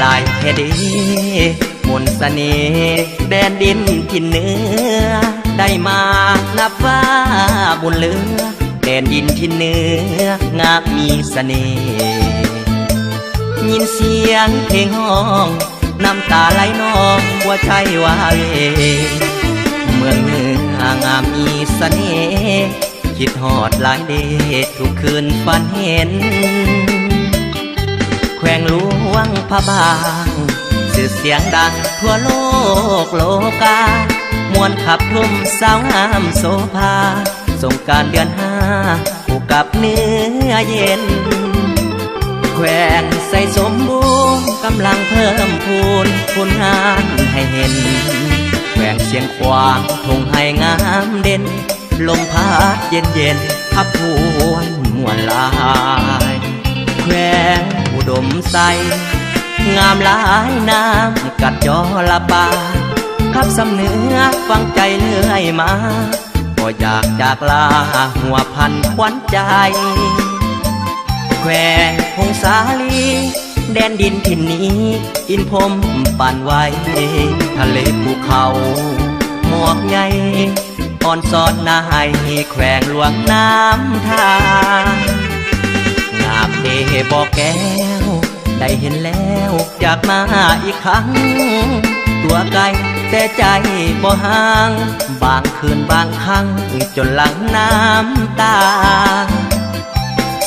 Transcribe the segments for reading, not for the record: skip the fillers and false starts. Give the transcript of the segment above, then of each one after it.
ลายแค่ดีมนต์เสน่ห์แดนดินทินเหนือได้มานับว่าบุญเหลือแดนดินทินเหนืองามมีเสน่ห์ยินเสียงเพลงห้องน้ำตาไหลนองหัวใจว่าเวเมืองเหนืองามมีเสน่ห์คิดฮอดหลายเดชทุกคืนฝันเห็นแขวงหลวงพระบางสื่อเสียงดังทั่วโลกโลกามวนขับทุ่มสาวงามโสภาสงกรานต์เดือนห้าคู่กับเนื้อเย็นแขวงใส่สมบูรณ์กำลังเพิ่มพูนผลงานให้เห็นแขวงเสียงขวางทงให้งามเด่นลมพัดเย็นเย็นขับพวนมวนลายแขวงอุดมใสงามหลายน้ำกัดจอละปาขับสำเนื้อฟังใจเลื่อยมาก็อยากจากลาหัวพันควันใจแขวงพงสาลีแดนดินทินนี้อินพรมปั่นไว้ทะเลภูเขาหมอกใหญ่อ่อนสอดนายแขวงหลวงน้ำทางามเดบ่แก้วได้เห็นแล้วอยากมาอีกครั้งตัวไกลแต่ใจบ่ห่างบางคืนบางครั้งจนหลังน้ำตา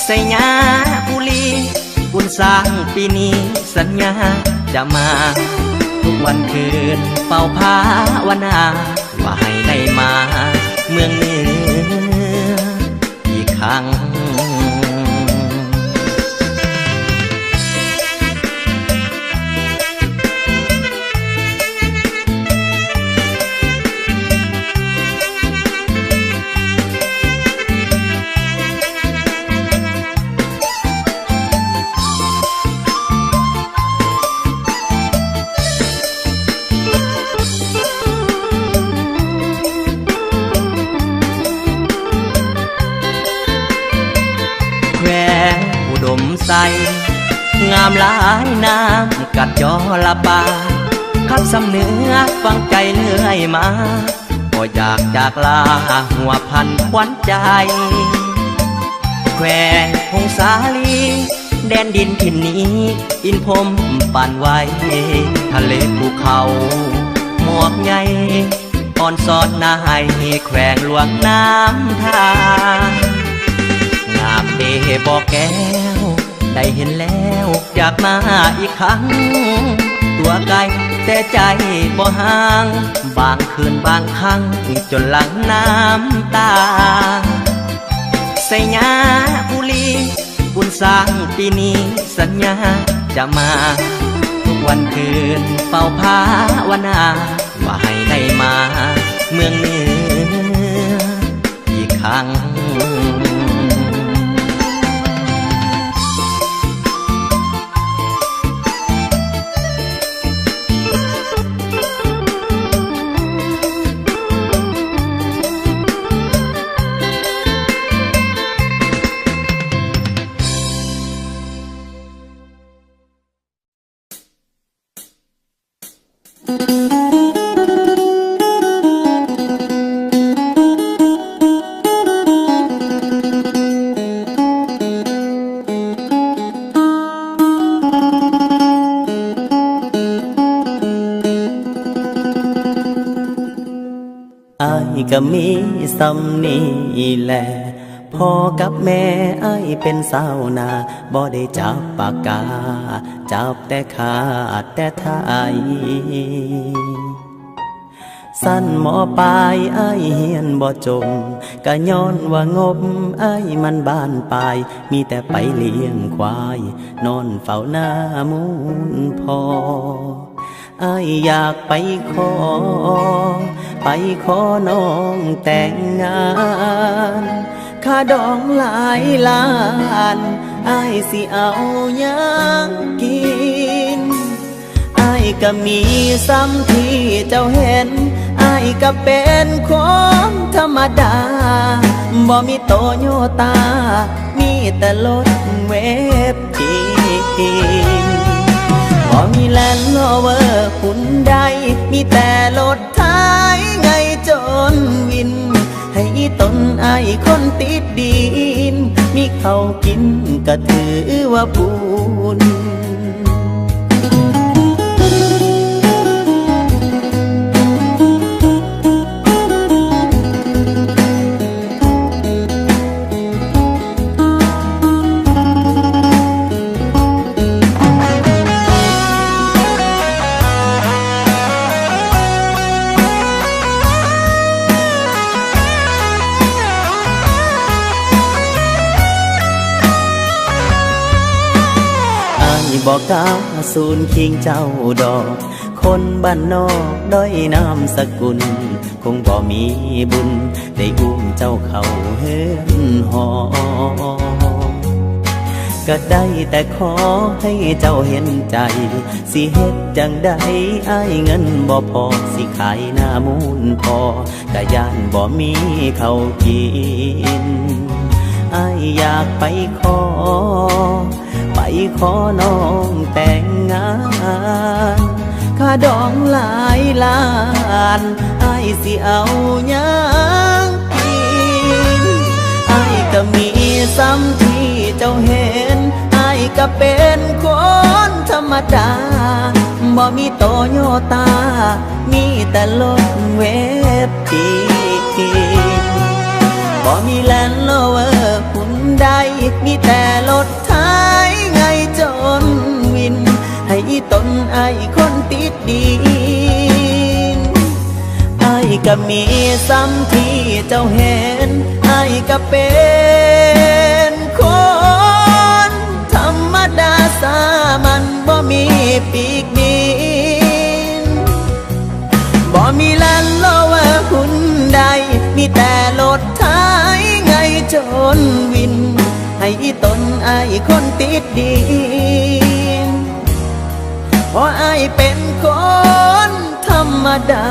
ใส่ยาบุรีบุญสร้างปีนี้สัญญาจะมาทุกวันคืนเฝ้าภาวนาว่าให้ได้มาเมืองเหนืออีกครั้งงามหลายน้ำกัดจอละปาขับสำเนื้อฟังใจเลื่อยมาก็อยากจากลาหัวพันควันใจแขวงพงสาลีแดนดินทินนี้อินพรมปั่นไว้ทะเลภูเขาหมอกใหญ่อ่อนสอดนายแขวงหลวงน้ำทางามเดบ่แก้วได้เห็นแล้วอยากมาอีกครั้งตัวไกลแต่ใจบ่ห่างบางคืนบางครั้งจนหลังน้ำตาใส่ยาบุรีบุญสร้างปีนี้สัญญาจะมาทุกวันคืนเฝ้าภาวนาว่าให้ได้มาเมืองเหนืออีกครั้งก็มีสำนีแหละพ่อกับแม่ไอ้เป็นสาวนาบ่ได้จับปากกาจับแต่ขาดแต่ไทยสั้นหมอปลายไอ้เฮียนบ่จมก็ย้อนว่างบไอ้มันบ้านปลายมีแต่ไปเลี้ยงควายนอนเฝ้าหน้ามูลพออ้ายอยากไปขอน้องแต่งงานค่าดองหลายล้านอ้ายสิเอาหยังกินอ้ายก็มีซ้ำที่เจ้าเห็นอ้ายก็เป็นคนธรรมดาบ่มีโตโยตามีแต่รถเวฟจีนบ่มี หุ่นใดมีแต่รถท้ายไงจนวินให้ตนอายคนติดดินมีเขาวกินก็ถือว่าบุญบอกกล้าสูนคิงเจ้าดอกคนบ้านนอกด้อยน้ำสกุลคงบ่มีบุญได้อุ้มเจ้าเข้าเฮือนหอก็ได้แต่ขอให้เจ้าเห็นใจสิเฮ็ดจังใดอ้ายเงินบ่พอสิขายหน้ามูลพอกะย่านบ่มีเขากินอ้ายอยากไปขอน้องแต่งงานค่าดองหลายล้านอ้ายสิเอาหยังกินอ้ายก็มีซ้ำที่เจ้าเห็นอ้ายก็เป็นคนธรรมดาบ่มีโตโยตามีแต่รถเวฟตีบ่มีแลนด์โลเวอร์หุ่นใดมีแต่รถท้ายไงจนวินให้ตนอายคนติดดินอายก็มีซ้ำที่เจ้าเห็นอายก็เป็นคนธรรมดาสามัญบ่มีปีกบินบ่มีแลนด์โลเวอร์หุ่นใดมีแต่รถท้ายไงจนวินให้ตนอายคนติดดินเพราะอายเป็นคนธรรมดา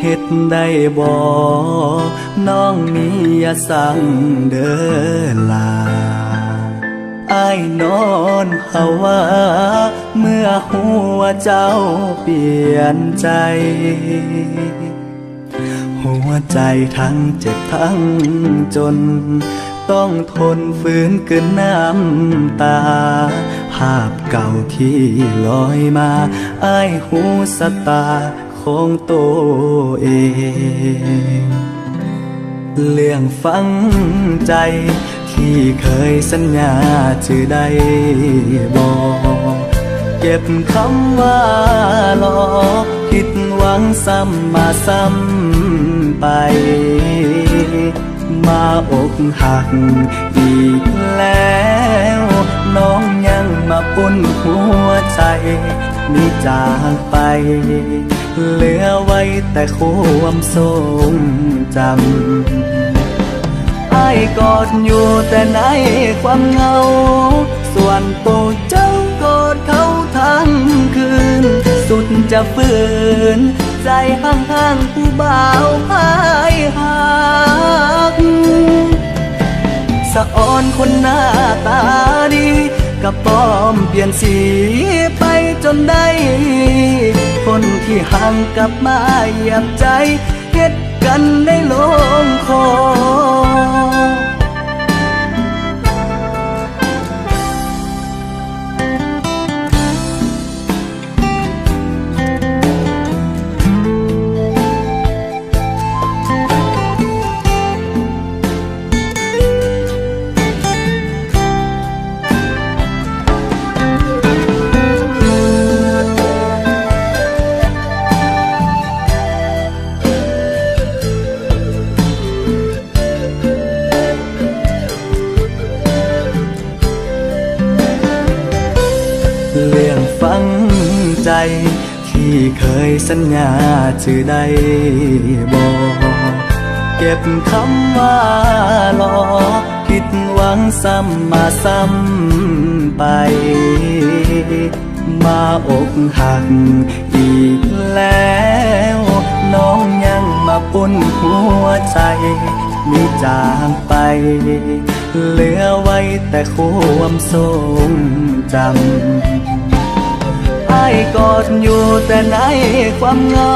เฮ็ดได้บ่น้องนี้อย่าสั่งเด้อลาอ้ายนอนภาวะเมื่อหัวเจ้าเปลี่ยนใจหัวใจทั้งเจ็บทั้งจนต้องทนฝืนเกินน้ำตาภาพเก่าที่ลอยมาอ้ายหูสตาของตัวเองเรื่องฝังใจที่เคยสัญญาจะได้บอกเก็บคำว่าหลอกผิดหวังซ้ำมาซ้ำไปมาอกหักอีกแล้วน้องยังมาปุ่นหัวใจนี่จากไปเหลือไว้แต่ความทรงจำอ้ายกอดอยู่แต่ในความเหงาส่วนตัวเจ้ากอดเขาทั้งคืนสุดจะฝืนใจห่างๆผู้บ่าวพายหักสะอ่อนคนหน้าตาดีกับป้อมเปลี่ยนสีไปจนได้คนที่ห่างกลับมาเหยียบใจเฮ็ดกันได้ลงคอเรื่องฝังใจที่เคยสัญญาจะได้บอกเก็บคำว่าหลอกผิดหวังซ้ำมาซ้ำไปมาอกหักอีกแล้วน้องยังมาปุ่นหัวใจมีจากไปเหลือไว้แต่ความทรงจำอ้ายกอดอยู่แต่ในความเหงา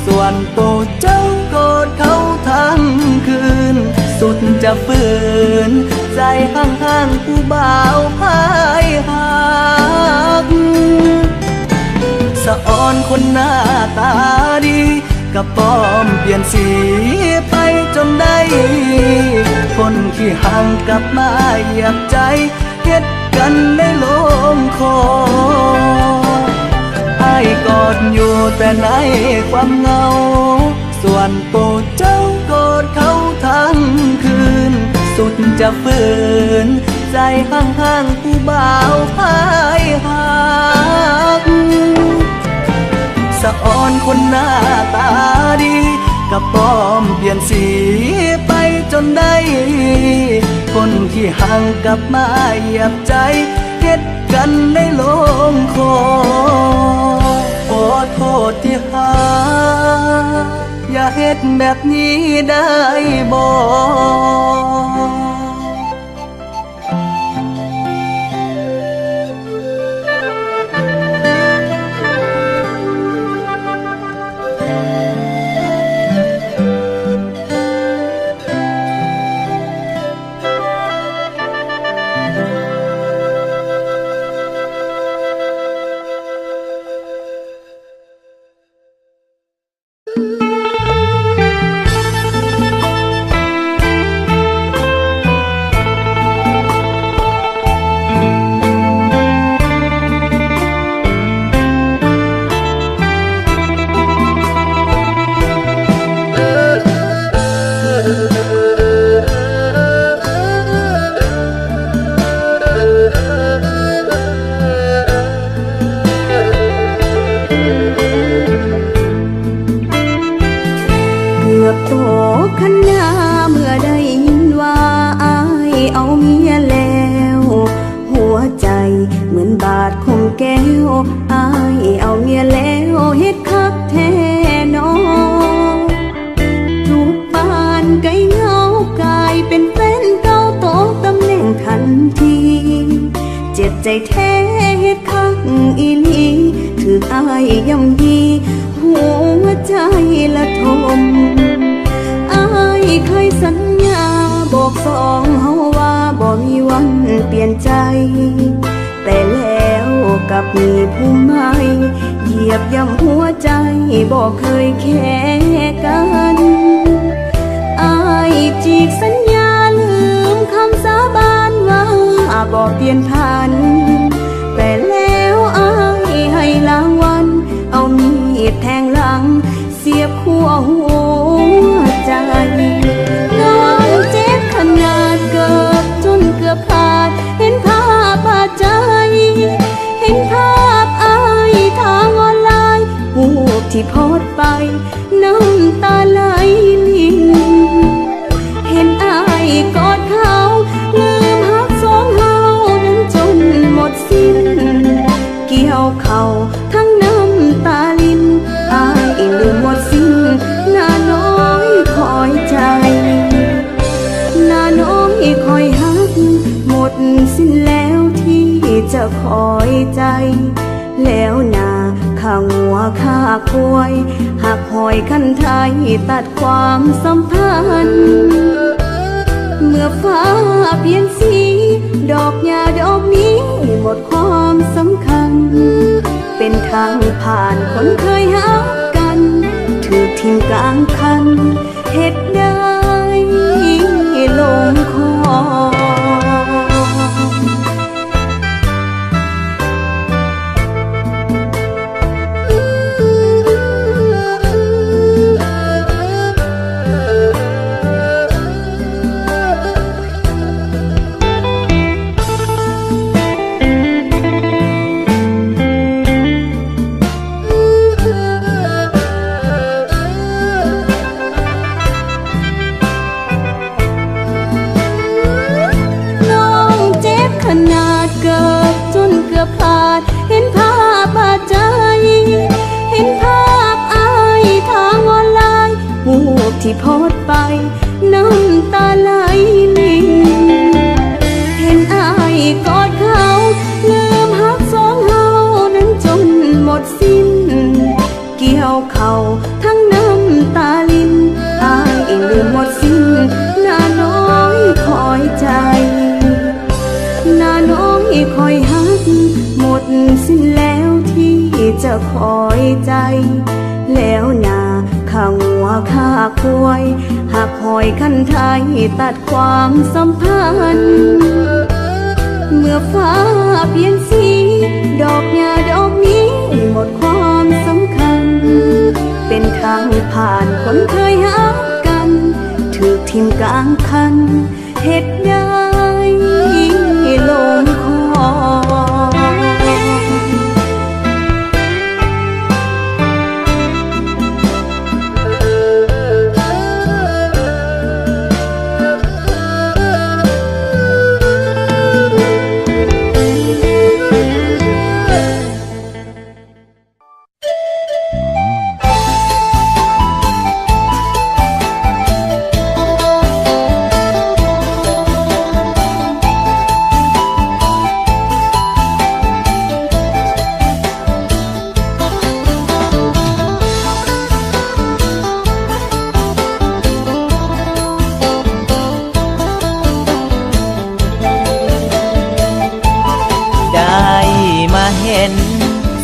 ส่วนตัวเจ้ากอดเขาทั้งคืนสุดจะฝืนใจห่างๆผู้บ่าวพายหักสะอ่อนคนหน้าตาดีกับป้อมเปลี่ยนสีไปจนได้คนที่ห่างกลับมาเหยียบใจเฮ็ดกันได้ลงคออ้ายกอดอยู่แต่ในความเหงาส่วนตัวเจ้ากอดเขาทั้งคืนสุดจะฝืนใจห่างๆผู้บ่าวพายหักสะอ่อนคนหน้าตาดีกับป้อมเปลี่ยนสีไปจนได้คนที่ห่างกลับมาเหยียบใจเฮ็ดกันได้ลงคอขอโทษที่หาอย่าเฮ็ดแบบนี้ได้บ่ แก้วอายเอาเมียแล้วเฮ็ดคักแท้น้อ ได้แท้เฮ็ดคักอีหลีถืออายย่ำยีหัวใจละทมอายเคยสัญญาบอกสองเฮาว่าบ่มีวันเปลี่ยนใจแต่แล้วกับมีผู้ใหม่เหยียบย่ำหัวใจบอกเคยแค่กันอายจีกสัญญาลืมคำสาบานว่าบอกเปลี่ยนพันแต่แล้วอายให้รางวัลเอามีดแทงหลังเสียบขั้วหัวใจน้องเจ็บขนาดเกือบจนเกือบขาดเห็นภาพบาดใจเห็นภาพอายทางออนไลน์รูปที่โพสต์ไปน้ำตาไหลลินเห็นอายกอดเขาลืมหักสองเฮานั้นจนหมดสิ้นเกี่ยวเข่าทั้งน้ำตาลินอายลืมหมดสิ้นหน้าน้อยคอยใจหน้าน้อยคอยหักหมดสิ้นแล้วที่จะคอยใจแล้วนาข้างัวข้าควายหักหอยคันไทยตัดความสัมพันธ์เมื่อฟ้าเปลี่ยนสีดอกหญ้าดอกนี้หมดความสำคัญเป็นทางผ่านคนเคยหากันถูกทิ้งกลางคันเหตุใดลงคอขาดเห็นภาพบาดใจเห็นภาพอายทางออนไลน์รูปที่โพสต์ไปน้ำตาไหลลินเห็นอายกอดเขาลืมหักสองเฮานั้นจนหมดสิ้นเกี่ยวเข่าทั้งน้ำตาลินอายลืมหมดสิ้นหน้าน้อยคอยใจหน้าน้อยคอยหักหมดสิ้นแล้วที่จะคอยใจแล้วนาข้างัวข้าควายหักหอยคันไทยตัดความสัมพันธ์เมื่อฟ้าเปลี่ยนสีดอกหญ้าดอกนี้หมดความสำคัญเป็นทางผ่านคนเคยหากันถูกทิ้งกลางคันเหตุใดลงคอ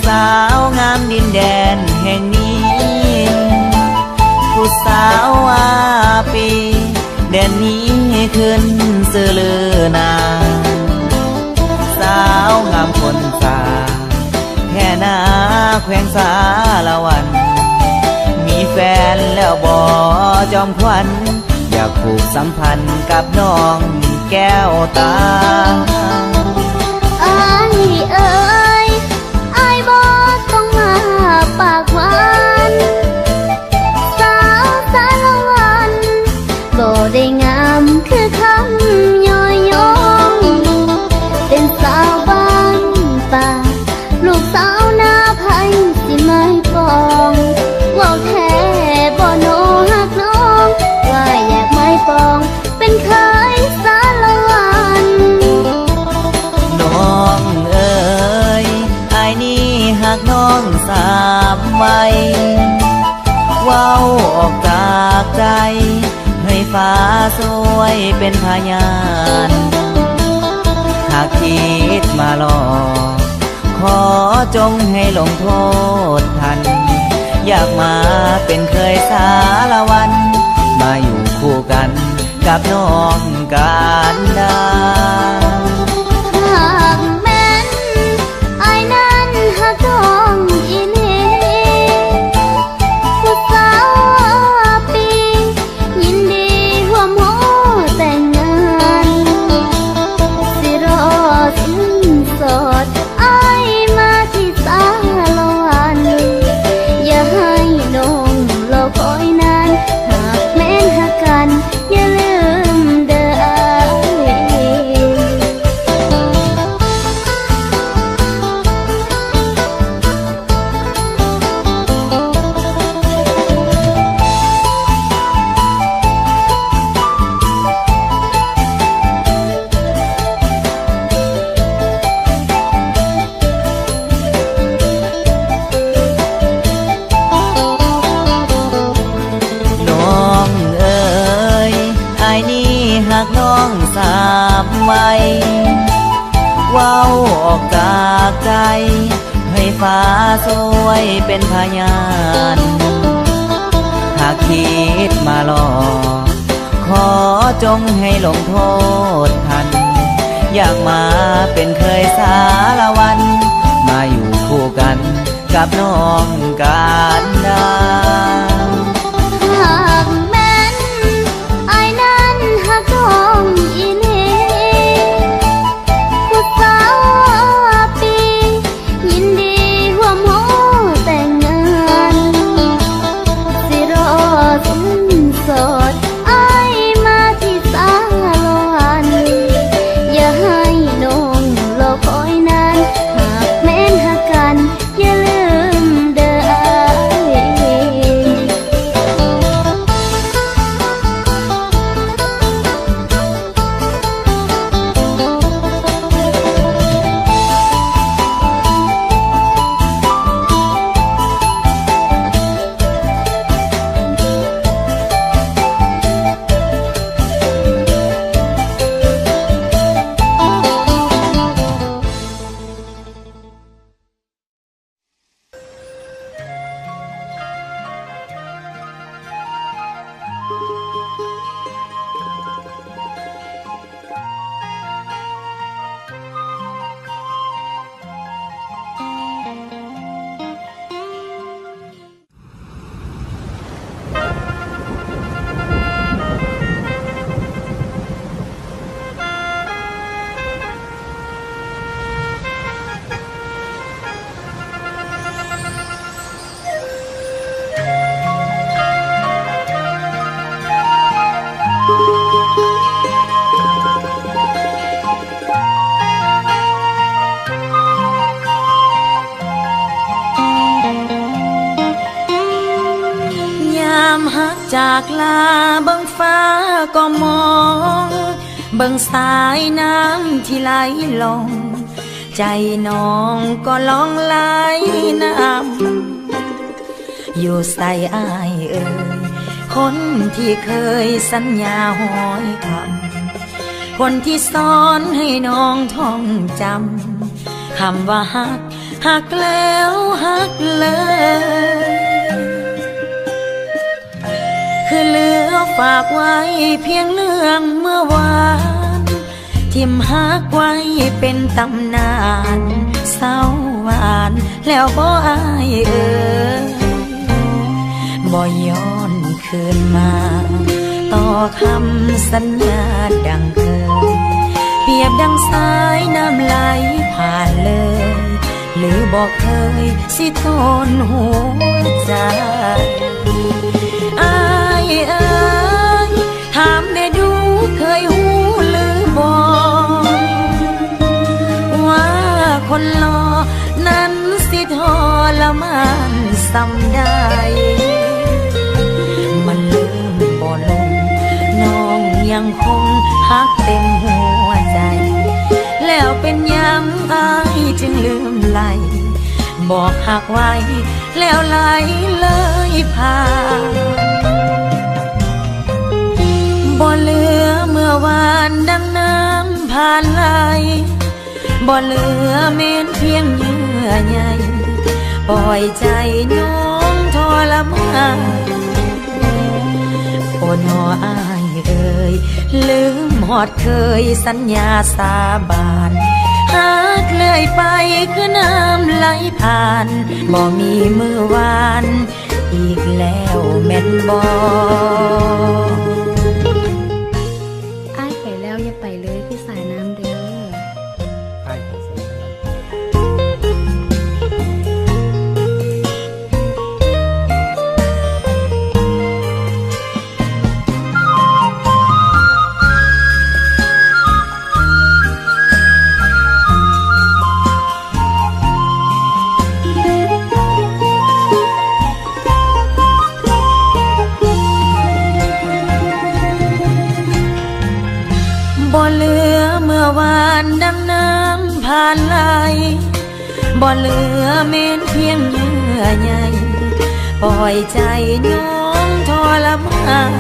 สาวงามดินแดนแห่งนี้ผู้สาวว่าปีแดนนี้ขึ้นเสือเลือนาสาวงามคนสาแค่นาแขวงสาละวันมีแฟนแล้วบ่จอมขวัญอยากผูกสัมพันธ์กับน้องแก้วตาอ้ายเอ๋ยอ้ายบ่ต้องมาปากหวานสาวสารวันบ่ได้งามคือคำย่อยยงเป็นสาวบ้านป่าลูกสาวนาไผสิไม่ปองว่าวแท้บ่โนหักน้องว่าอยากไม่ปองเป็นเคยสารวันน้องเอ๋ ว้าวออกจากใจให้ฟ้าสวยเป็นพยานหากคิดมาหลอกขอจงให้ลงโทษทันอยากมาเป็นเคยสารวันมาอยู่คู่กันกับน้องการดาหากแม่นอายนั้นหากต้องอีนี่ผู้สาวปียินดีร่วมหัวแต่งงานสิรอสิ้นสดอายมาที่สารวันอย่าให้น้องรอคอยนานหากแม่นหากกันอย่าลืมเด้อหากน้องสาบไว้ว้าวออกจากใจให้ฟ้าสวยเป็นพยานหากคิดมาหลอกขอจงให้ลงโทษทันอยากมาเป็นเคยสารวันมาอยู่คู่กันกับน้องการดาหากแม่นอายนั้นหากต้องอีนี่ผู้สาวปียินดีร่วมหัวแต่งงานสิรอสิ้นสดอายมาที่สารวันอย่าให้น้องรอคอยนานหากแม่นหากกันอย่าลืมเด้อจากลาเบิ่งฟ้าก็มองเบิ่งสายน้ำที่ไหลลงใจน้องก็ลองไหลน้ำอยู่ใส่อ้ายเอ่ยคนที่เคยสัญญาห้อยคำคนที่สอนให้น้องท่องจำคำว่าฮักฮักแล้วฮักเลยคือเหลือฝากไว้เพียงเรื่องเมื่อวานทิมฮักไว้เป็นตำนานเศร้าหวานแล้วบ่อายเอ่ยบ่ย้อนคืนมาต่อคำสัญญาดังเคยเปรียบดังสายน้ำไหลผ่านเลยหรือบอกเคยสิทนหัวใจอายเอ่ยถามได้ดูเคยหูหรือบอกว่าคนรอนั้นสิทรมานซ้ำได้มันลืมบ่ลงน้องยังคงฮักเต็มหัวใจแล้วเป็นยังอายจึงลืมไหลบอกหักไว้แล้วไหลเลย ผ่านบ่เหลือเมื่อวานดังน้ำผ่านไหลบ่เหลือเม้นเพียงเยื่อใยปล่อยใจน้องทรมานโอ้น้ออายเอ่ยลืมหอดเคยสัญญาสาบานหากเลยไปคือน้ำไหลผ่านบ่มีมือวานอีกแล้วแม่นบ่อ้ายไปแล้วอย่าไปเลยพี่สายน้ำเด้อบ่เหลือเมื่อวานดังน้ำผ่านไหลบ่เหลือเม้นเพียงเยื่อใยปล่อยใจน้องทรมาน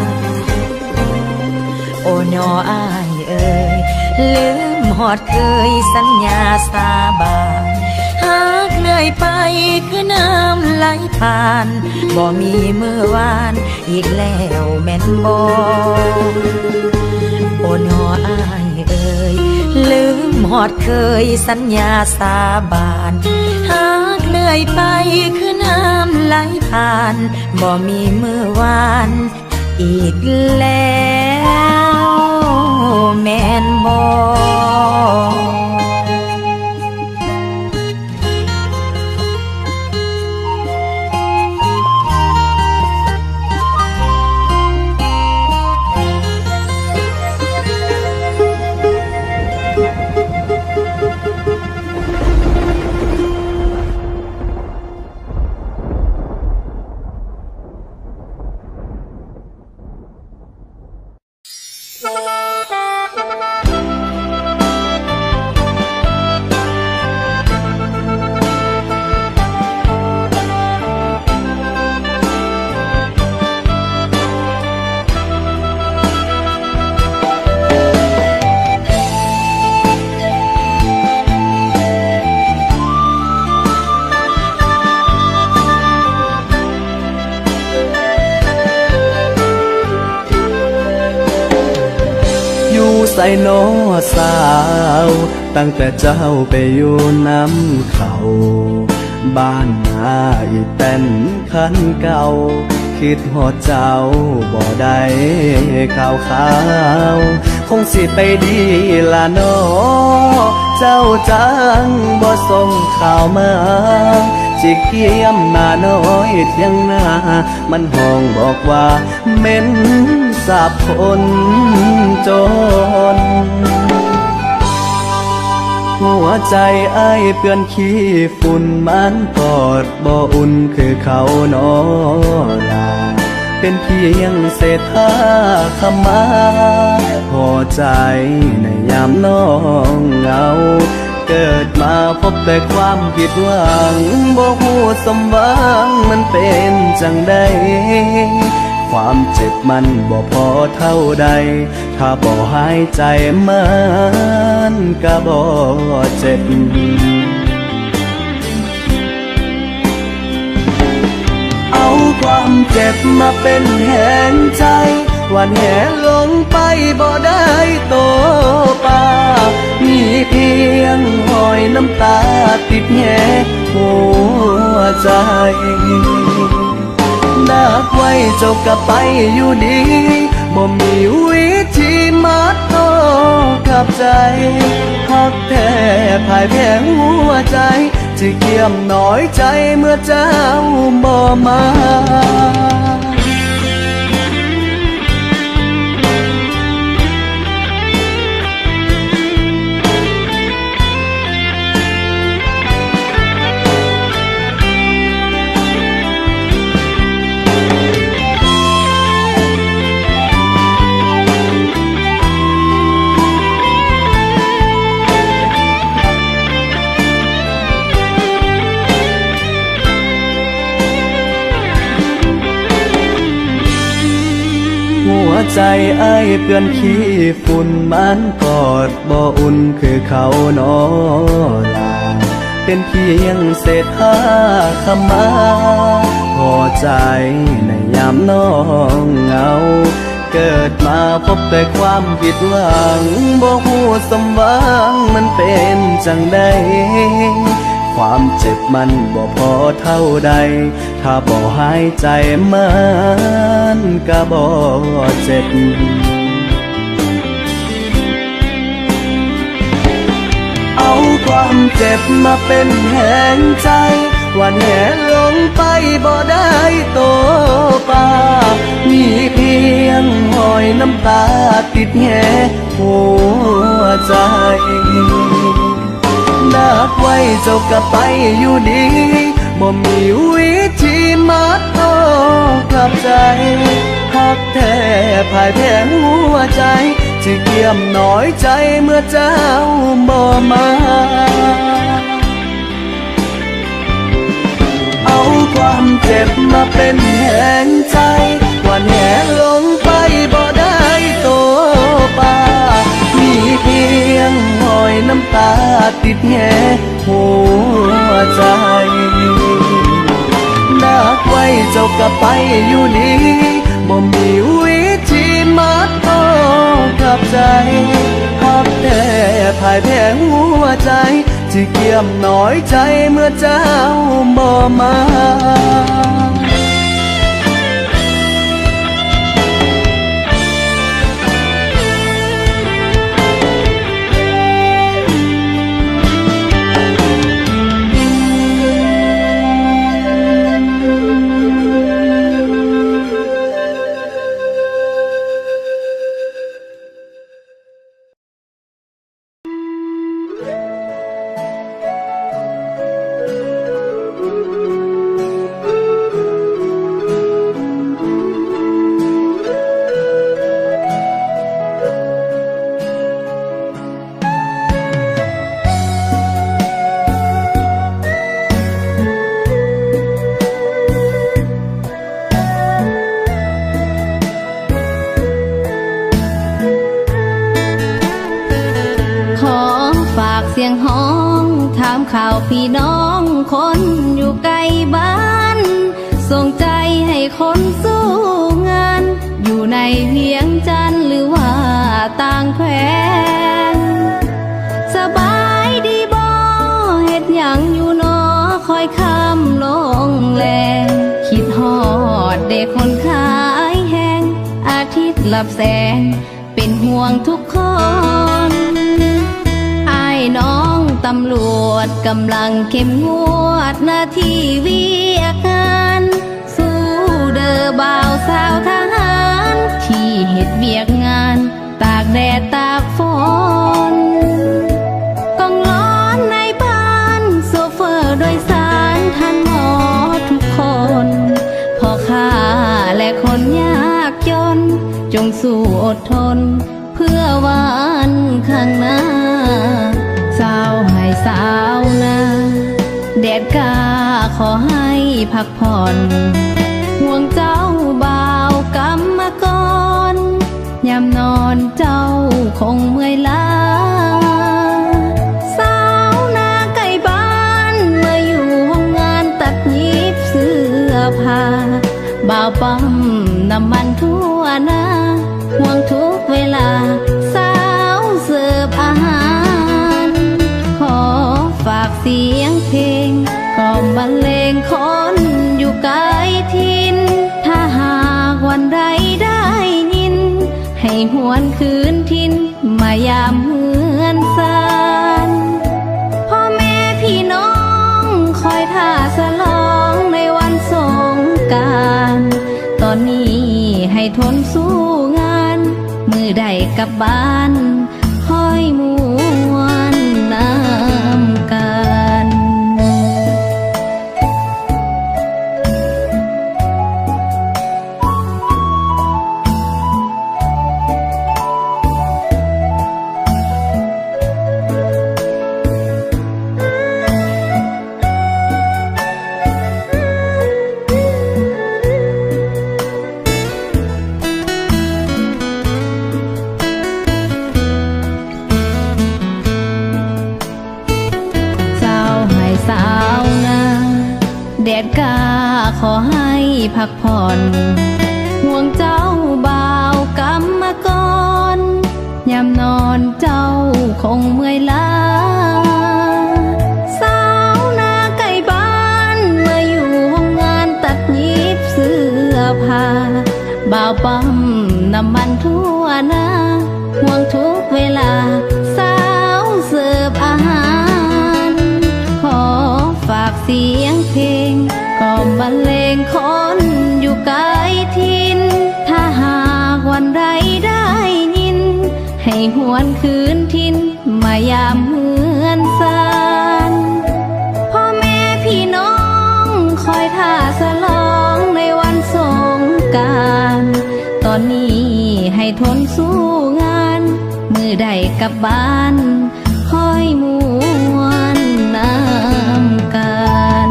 โอ้น้ออายเอ่ยลืมหอดเคยสัญญาสาบานหากเลยไปคือน้ำไหลผ่านบ่มีมือวานอีกแล้วแม่นบ่โอ้น้ออายเอ่ยลืมหอดเคยสัญญาสาบานหากเลยไปคือน้ำไหลผ่านบ่มีมือวานอีกแล้วแม่นบ่ ใส่น้อสาวตั้งแต่เจ้าไปอยู่น้ำเขาบ้านนาอีแป้นคันเก่าคิดหอดเจ้าบ่ได้ข่าวคงสิไปดีละน้อเจ้าจังบ่ส่งข่าวมาสิเกียมหน้าน้อยเที่ยงหน้ามันห้องบอกว่าเหม็นสาบคนจนหัวใจอ้ายเปื้อนขี้ฝุ่นมันกอดบ่อุ่นคือเขานอลาเป็นเพียงเศษผ้าขมาพอใจในยามน้องเหงาเกิดมาพบแต่ความผิดหวังบ่ฮู้สมหวังมันเป็นจังใดความเจ็บมันบ่พอเท่าใดถ้าบ่หายใจมันก็บ่เจ็บเอาความเจ็บมาเป็นแหงใจวันแหลงไปบ่ได้โตปามีเพียงหอยน้ำตาติดแหงหัวใจนักไว้เจ้าก็ไปอยู่ดีบ่มีวิธีมัดต่อกับใจหักแท้พ่ายแพ้หัวใจจะเกี่ยมน้อยใจเมื่อเจ้าบ่มา ใจอ้ายเปื้อนขี้ฝุ่นมันกอดบ่อุ่นคือเขานอลาเป็นเพียงเศษผ้าขมาพอใจในยามน้องเหงาเกิดมาพบแต่ความผิดหวังบ่ฮู้สมหวังมันเป็นจังใดความเจ็บมันบ่พอเท่าใดถ้าบ่หายใจมันก็บ่เจ็บเอาความเจ็บมาเป็นแห่งใจวันแห่ลงไปบ่ได้โตปามีเพียงหอยน้ำตาติดแห่หัวใจนักไว้เจ้าก็ไปอยู่ดีบ่มีวิธีมัดเอากับใจพักแท้ภายแผงหัวใจที่เกี่ยมน้อยใจเมื่อเจ้าบ่มาเอาความเจ็บมาเป็นแห่งใจวันแห่ลงไปบ่ได้โตปามีเพียงหอยน้ำตาติดแห่หัวใจนักไว้เจ้าก็ไปอยู่ดีบ่มีวิธีมัดเอากับใจพักแต่ภายแผงหัวใจที่เกี่ยมน้อยใจเมื่อเจ้าบ่มาเสียงห้องถามข่าวพี่น้องคนอยู่ไกลบ้านส่งใจให้คนสู้งานอยู่ในเวียงจันทร์หรือว่าต่างแคว้นสบายดีบ่เฮ็ดหยังอยู่นอคอยคำลงแลคิดฮอดเด็กคนขายแห้งอาทิตย์ลับแสงเป็นห่วงทุกคนน้องตำรวจกำลังเข้มงวดหน้าที่เวียกงานสู้เด้อบ่าวสาวทหารที่เฮ็ดเวียกงานตากแดดตากฝนกองร้อนในบ้านโซเฟอร์โดยสารท่านหมอทุกคนพ่อค้าและคนยากจนจงสู้อดทนเพื่อวันข้างหน้าสาวให้สาวนาแดดกาขอให้พักผ่อนห่วงเจ้าบ่าวกำมากรยามนอนเจ้าคงเมื่อยล้าสาวนาไก่บ้านมาอยู่ห้องงานตัดเย็บเสื้อผ้าบ่าวปั๊มน้ำมันทั่วหน้าห่วงทุกเวลาสาวเสิร์ฟอาหารขอฝากเสียงเพลงกล่อมบรรเลงคนอยู่ไกลทินถ้าหากวันใดได้ยินให้หวนคืนทินมายามเฮือนซานพ่อแม่พี่น้องคอยท่าสลองในวันสงกรานต์ตอนนี้ให้ทนสู้งานมือใดกลับบ้านค่อยมวนน้ำกัน กผ่อนห่วงเจ้าบ่าวกำมากรยามนอนเจ้าคงเมื่อยล้าสาวนาไก่บ้านเมื่ออยู่ห้องงานตัดเย็บเสื้อผ้าบ่าวปั๊มน้ำมันทั่วหน้าห่วงทุกเวลาสาวเสิร์ฟอาหารขอฝากเสียงเพลงก็บรรเลงคนอยู่ไกลถิ่นถ้าหากวันใดได้ยินให้หวนคืนถิ่นมายามเฮือนซานพ่อแม่พี่น้องคอยท่าสลองในวันสงกรานต์ตอนนี้ให้ทนสู้งานมือใดกลับบ้านคอยมวนน้ำกัน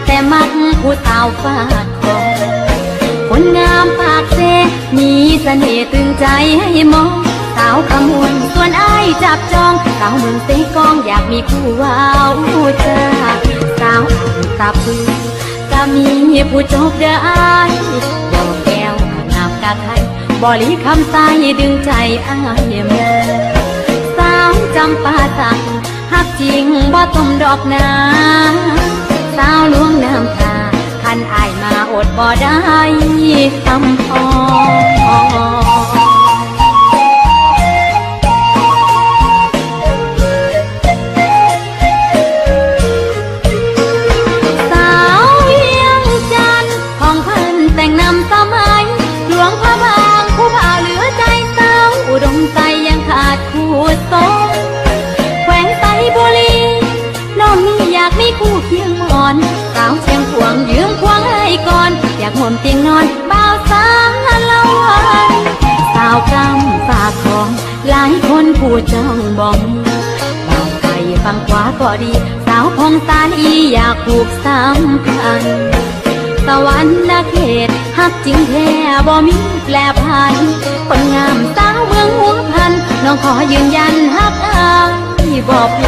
แต่มักผู้สาวฟาดคอคนงามปากเซมีเสน่ห์ตึงใจให้มองสาวขมวลส่วนอ้ายจับจองสาวเมืองเซกองอยากมีผู้ว้าวจ้าสาวตาปือก็มีผู้จบได้ดอกแก้วงามกะไทยบริคำใสดึงใจอ้ายมาสาวจำปาสักหักจริงบ่ต้มดอกนาสาวลวงน้ำตาคันอายมาอดบ่ได้คำพอสาวเวียงจันทร์ของเพิ่นแต่งนำสมัยหลวงพระบางผู้บ่าวเหลือใจสาวอุดมใจยังขาดคู่สมแขวงไสบุรีน้องนี่อยากมีคู่เคียงมอนสาวเชียงขวงยืมควงให้ก่อนอยากห่มเตียงนอนบ่าวสาวละวันสาวกำฝากของหลายคนผู้จ้องบ่มบ่าวไก่ฟังขวาก็ดีสาวพงสารอีอยากผูกสัมพันธ์สวรรค์เขตฮักจริงแท้บ่มีแปรผันคนงามสาวเมืองหัวพันน้องขอยืนยันฮักอ้ายบ่แปร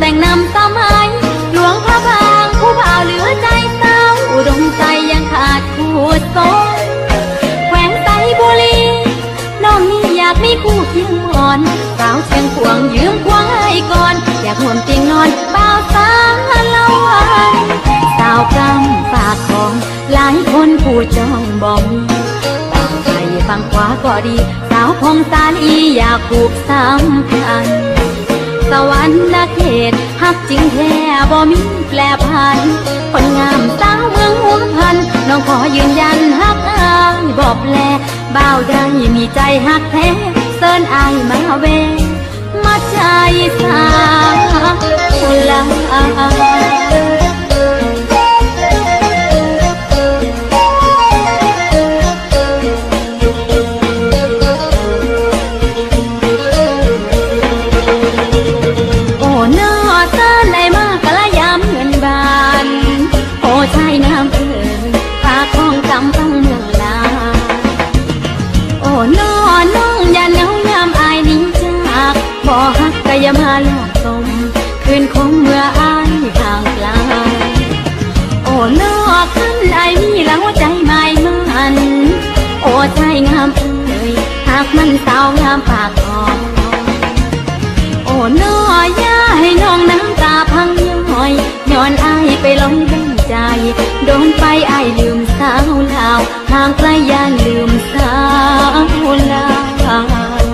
แต่งนำสมัยหลวงพระบางผู้บ่าวเหลือใจสาวอุดมใจยังขาดคู่สมแขวงไสบุรีน้องนี่อยากมีคู่เคียงมอนสาวเชียงขวงยืมควงให้ก่อนอยากห่มเตียงนอนบ่าวสาวละวันสาวกำฝากของหลายคนผู้จ้องบ่มีบ่าวไทยฟังขวาก็ดีสาวพงสารอีอยากผูกสัมพันธ์สวรรค์เขตฮักจริงแท้บ่มีแปรผันคนงามสาวเมืองหัวพันน้องขอยืนยันฮักอ้ายบ่แปรบ่าวได้มีใจฮักแท้เซิ้นอ้ายมาเวมาใจสาวลาใช่น้ำเพื่อนฝากของกำฟังเมืองลา น้อน้องอย่าเหงายามอายนี้จากบ่ฮักก็อย่ามาหลอกตมคืนคงเมื่ออายห่างไกลโอ้น้อคันอายมีแล้วใจไม่มันโอ้ใจงามเอ่ยหากมันสาวงามปากคอโอ้น้ออย่าให้น้องน้ำตาพังย้อยย้อนอายไปลงดังใจโดนไปอายลืมสาวลาวห่างไกลอย่าลืมสาวลาว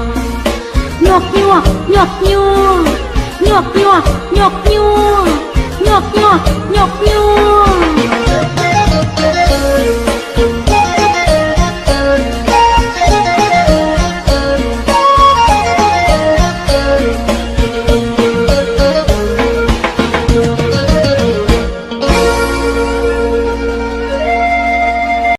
หยอกหยวกหยอกหยวกหยอกหยวกหยอกหยว